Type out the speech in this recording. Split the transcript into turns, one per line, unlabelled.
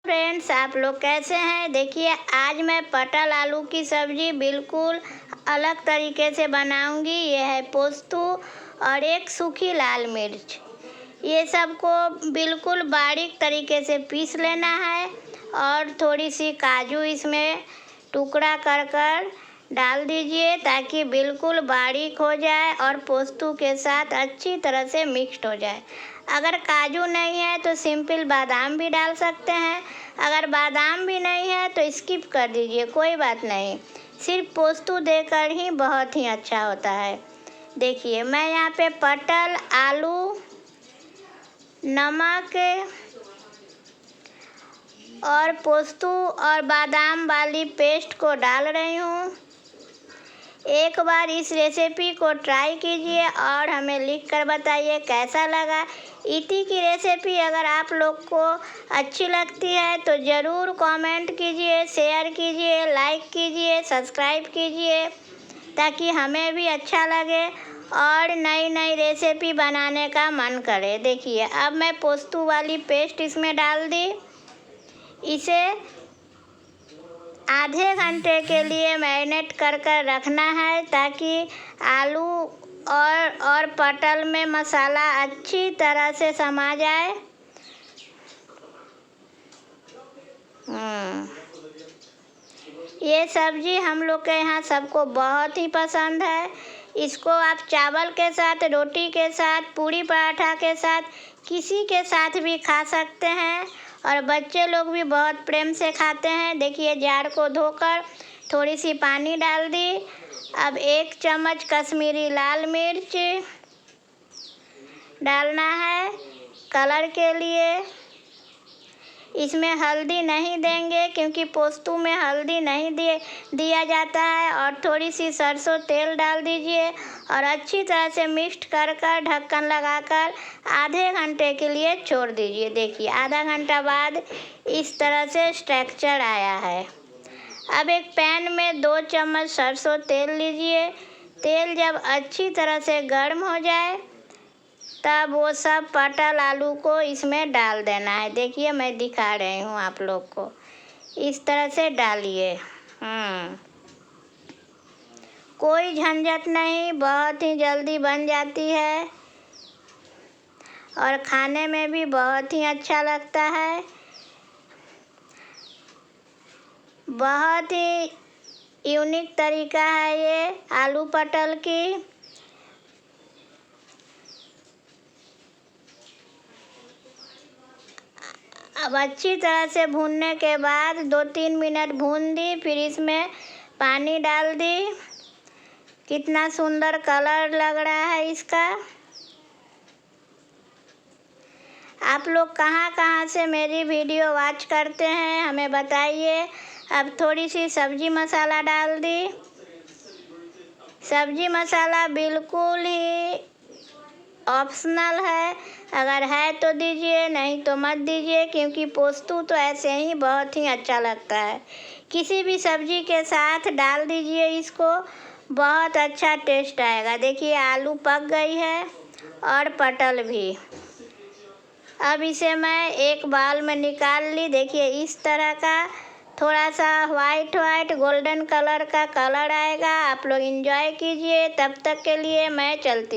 Friends, आप लोग कैसे हैं। देखिए, आज मैं पटल आलू की सब्ज़ी बिल्कुल अलग तरीके से बनाऊंगी। ये है पोस्तू और एक सूखी लाल मिर्च। ये सबको बिल्कुल बारीक तरीके से पीस लेना है और थोड़ी सी काजू इसमें टुकड़ा कर कर डाल दीजिए ताकि बिल्कुल बारीक हो जाए और पोस्तू के साथ अच्छी तरह से मिक्स्ड हो जाए। अगर काजू नहीं है तो सिंपल बादाम भी डाल सकते हैं। अगर बादाम भी नहीं है तो स्किप कर दीजिए, कोई बात नहीं। सिर्फ पोस्तू देकर ही बहुत ही अच्छा होता है। देखिए, मैं यहाँ पे पटल, आलू, नमक और पोस्तू और बादाम वाली पेस्ट को डाल रही हूँ। एक बार इस रेसिपी को ट्राई कीजिए और हमें लिख कर बताइए कैसा लगा। इसी की रेसिपी अगर आप लोग को अच्छी लगती है तो ज़रूर कमेंट कीजिए, शेयर कीजिए, लाइक कीजिए, सब्सक्राइब कीजिए ताकि हमें भी अच्छा लगे और नई नई रेसिपी बनाने का मन करे। देखिए, अब मैं पोस्तू वाली पेस्ट इसमें डाल दी। इसे आधे घंटे के लिए मैरिनेट कर रखना है ताकि आलू और पटल में मसाला अच्छी तरह से समा जाए। ये सब्ज़ी हम लोग के यहाँ सबको बहुत ही पसंद है। इसको आप चावल के साथ, रोटी के साथ, पूरी पराठा के साथ, किसी के साथ भी खा सकते हैं और बच्चे लोग भी बहुत प्रेम से खाते हैं। देखिए, जार को धोकर थोड़ी सी पानी डाल दी। अब 1 चम्मच कश्मीरी लाल मिर्च डालना है कलर के लिए। इसमें हल्दी नहीं देंगे क्योंकि पोस्तू में हल्दी नहीं दिया जाता है। और थोड़ी सी सरसों तेल डाल दीजिए और अच्छी तरह से मिक्स कर ढक्कन लगाकर आधे घंटे के लिए छोड़ दीजिए। देखिए, आधा घंटा बाद इस तरह से स्ट्रक्चर आया है। अब एक पैन में 2 चम्मच सरसों तेल लीजिए। तेल जब अच्छी तरह से गर्म हो जाए तब वो सब पटल आलू को इसमें डाल देना है। देखिए, मैं दिखा रही हूँ आप लोग को, इस तरह से डालिए। कोई झंझट नहीं, बहुत ही जल्दी बन जाती है और खाने में भी बहुत ही अच्छा लगता है। बहुत ही यूनिक तरीका है ये आलू पटल की। अब अच्छी तरह से भूनने के बाद 2-3 मिनट भून दी, फिर इसमें पानी डाल दी। कितना सुंदर कलर लग रहा है इसका। आप लोग कहाँ से मेरी वीडियो वॉच करते हैं हमें बताइए। अब थोड़ी सी सब्जी मसाला डाल दी। सब्जी मसाला बिल्कुल ही ऑप्शनल है, अगर है तो दीजिए, नहीं तो मत दीजिए क्योंकि पोस्तू तो ऐसे ही बहुत ही अच्छा लगता है। किसी भी सब्जी के साथ डाल दीजिए इसको, बहुत अच्छा टेस्ट आएगा। देखिए, आलू पक गई है और पटल भी। अब इसे मैं एक बाउल में निकाल ली। देखिए, इस तरह का थोड़ा सा वाइट गोल्डन कलर का कलर आएगा। आप लोग एंजॉय कीजिए। तब तक के लिए मैं चलती हूँ।